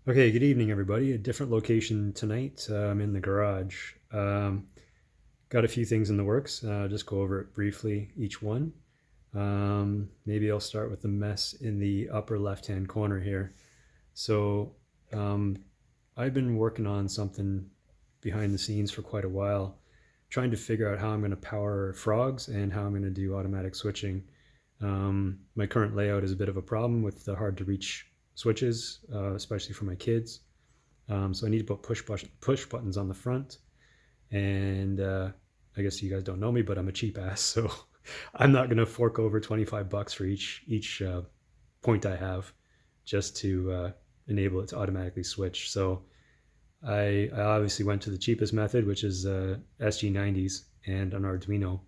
Okay, good evening, everybody. A different location tonight. I'm in the garage. Got a few things in the works. Just go over it briefly, each one. Maybe I'll start with the mess in the upper left-hand corner here. So, um, I've been working on something behind the scenes for quite a while, trying to figure out how I'm going to power frogs and how I'm going to do automatic switching. My current layout is a bit of a problem with the hard to reach switches, especially for my kids. So I need to put push buttons on the front. And I guess you guys don't know me, but I'm a cheap ass, so I'm not going to fork over 25 bucks for each point I have just to enable it to automatically switch. So I obviously went to the cheapest method, which is SG90s and an Arduino.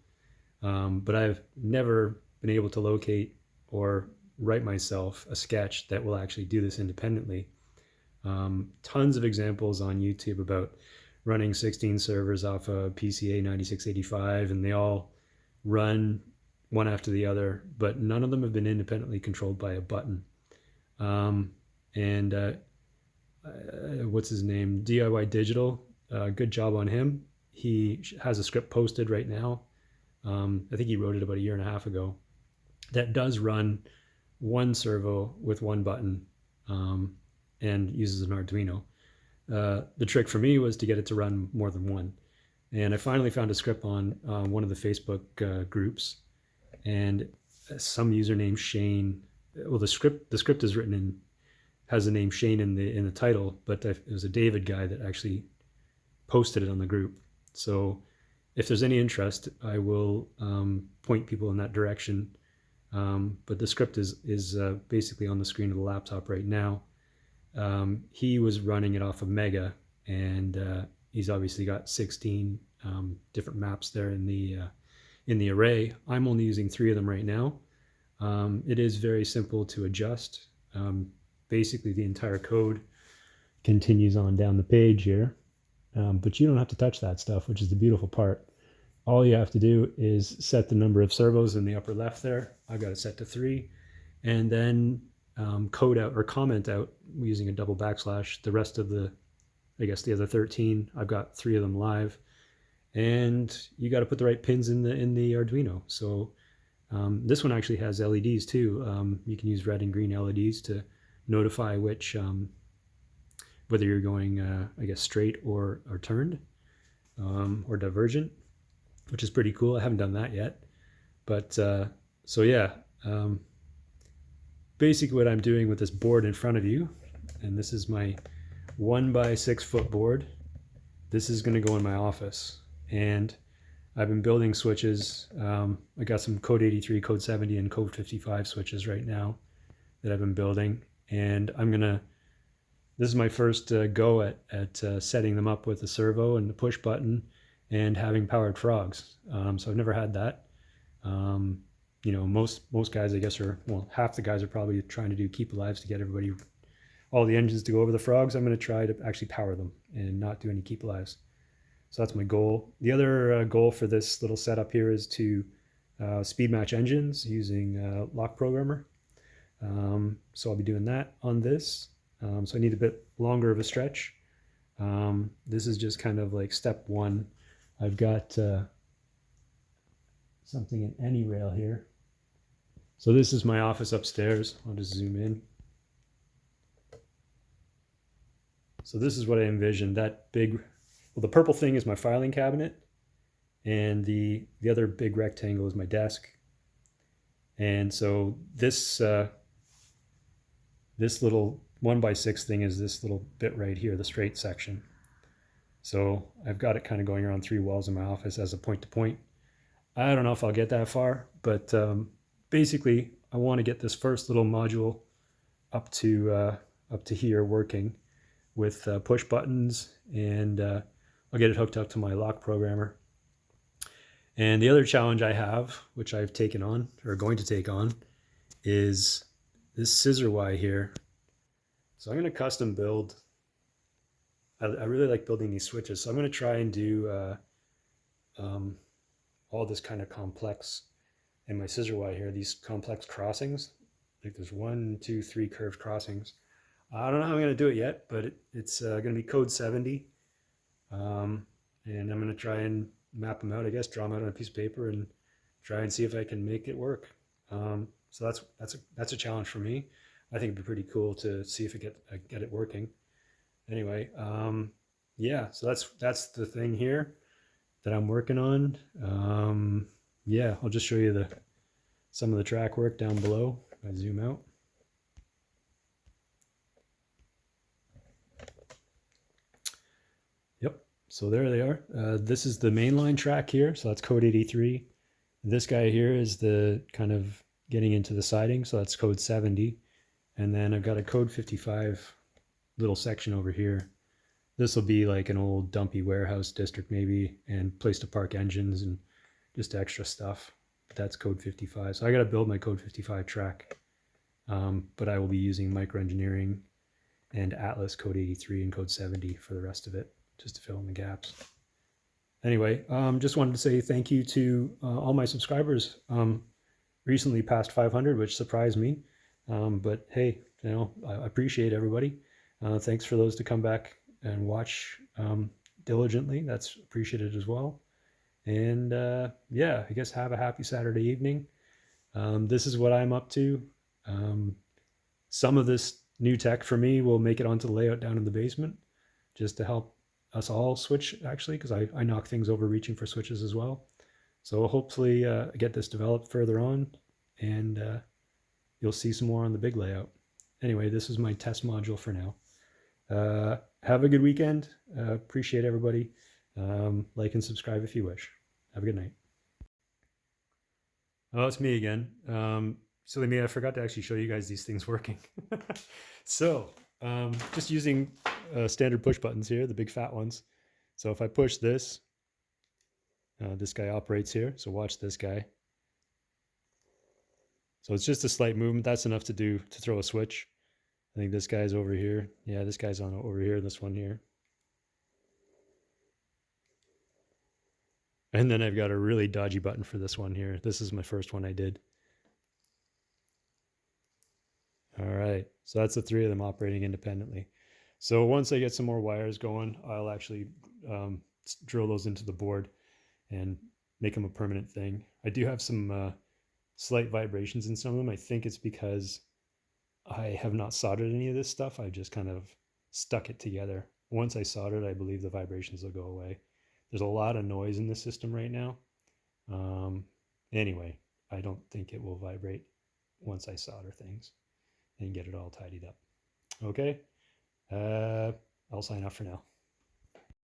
But I've never been able to locate or write myself a sketch that will actually do this independently. Tons of examples on YouTube about running 16 servers off a PCA 9685, and they all run one after the other, but none of them have been independently controlled by a button. And What's his name? DIY Digital. Good job on him. He has a script posted right now. I think he wrote it about a year and a half ago. That does run one servo with one button, and uses an Arduino. The trick for me was to get it to run more than one. And I finally found a script on one of the Facebook groups, and some user named Shane. Well, the script is written in has the name Shane in the title, but it was a David guy that actually posted it on the group. So if there's any interest, I will point people in that direction. But the script is basically on the screen of the laptop right now. He was running it off of Mega, and he's obviously got 16 different maps there in the array. I'm only using 3 of them right now. It is very simple to adjust. Basically, the entire code continues on down the page here, but you don't have to touch that stuff, which is the beautiful part. All you have to do is set the number of servos in the upper left there. I've got it set to 3, and then code out or comment out using a double backslash the rest of the other 13. I've got 3 of them live, and you got to put the right pins in the Arduino. So this one actually has LEDs too. You can use red and green LEDs to notify which whether you're going straight or turned, or divergent, which is pretty cool. I haven't done that yet, but so yeah. Basically what I'm doing with this board in front of you, and this is my 1 by 6 foot board. This is going to go in my office, and I've been building switches. I got some code 83, code 70, and code 55 switches right now that I've been building, and this is my first go at setting them up with the servo and the push button and having powered frogs. So I've never had that. Most guys, I guess, half the guys are probably trying to do keep alives to get all the engines to go over the frogs. I'm going to try to actually power them and not do any keep alives. So that's my goal. The other goal for this little setup here is to speed match engines using Lock Programmer. So I'll be doing that on this. So I need a bit longer of a stretch. This is just kind of like step 1. I've got something in any rail here. So this is my office upstairs. I'll just zoom in. So this is what I envisioned. The purple thing is my filing cabinet, and the other big rectangle is my desk. And so this little 1 by 6 thing is this little bit right here, the straight section. So I've got it kind of going around 3 walls in my office as a point-to-point. I don't know if I'll get that far, but basically I want to get this first little module up to here working with push buttons, and I'll get it hooked up to my lock programmer. And the other challenge I have, which I've taken on or going to take on, is this scissor Y here. So I'm going to custom build. I really like building these switches, so I'm going to try and do all this kind of complex in my scissor Y here, these complex crossings. Like there's 1, 2, 3 curved crossings. I don't know how I'm going to do it yet, but it's going to be code 70. Um, and I'm going to try and map them out, I guess, draw them out on a piece of paper and try and see if I can make it work. So that's a challenge for me. I think it'd be pretty cool to see if I get it working. Anyway, yeah, so that's the thing here that I'm working on. Yeah, I'll just show you the some of the track work down below. I zoom out. Yep. So there they are. This is the mainline track here. So that's code 83. This guy here is the kind of getting into the siding. So that's code 70. And then I've got a code 55 little section over here. This will be like an old dumpy warehouse district maybe, and place to park engines and just extra stuff. But that's code 55. So I got to build my code 55 track. But I will be using microengineering and Atlas code 83 and code 70 for the rest of it, just to fill in the gaps. Anyway, just wanted to say thank you to all my subscribers. Recently passed 500, which surprised me. But hey, you know, I appreciate everybody. Thanks for those to come back and watch diligently. That's appreciated as well. And yeah, I guess have a happy Saturday evening. This is what I'm up to. Some of this new tech for me will make it onto the layout down in the basement just to help us all switch, actually, because I knock things over reaching for switches as well. So hopefully get this developed further on, and you'll see some more on the big layout. Anyway, this is my test module for now. Have a good weekend. Appreciate everybody. Like and subscribe if you wish. Have a good night. Oh, it's me again. Silly me, I forgot to actually show you guys these things working. So, just using standard push buttons here, the big fat ones. So if I push this, this guy operates here. So watch this guy. So it's just a slight movement. That's enough to throw a switch. I think this guy's over here. Yeah, this guy's on over here, this one here. And then I've got a really dodgy button for this one here. This is my first one I did. All right, so that's the three of them operating independently. So once I get some more wires going, I'll actually drill those into the board and make them a permanent thing. I do have some slight vibrations in some of them. I think it's because I have not soldered any of this stuff. I just kind of stuck it together. Once I solder it, I believe the vibrations will go away. There's a lot of noise in the system right now. Anyway, I don't think it will vibrate once I solder things and get it all tidied up. Okay, I'll sign off for now.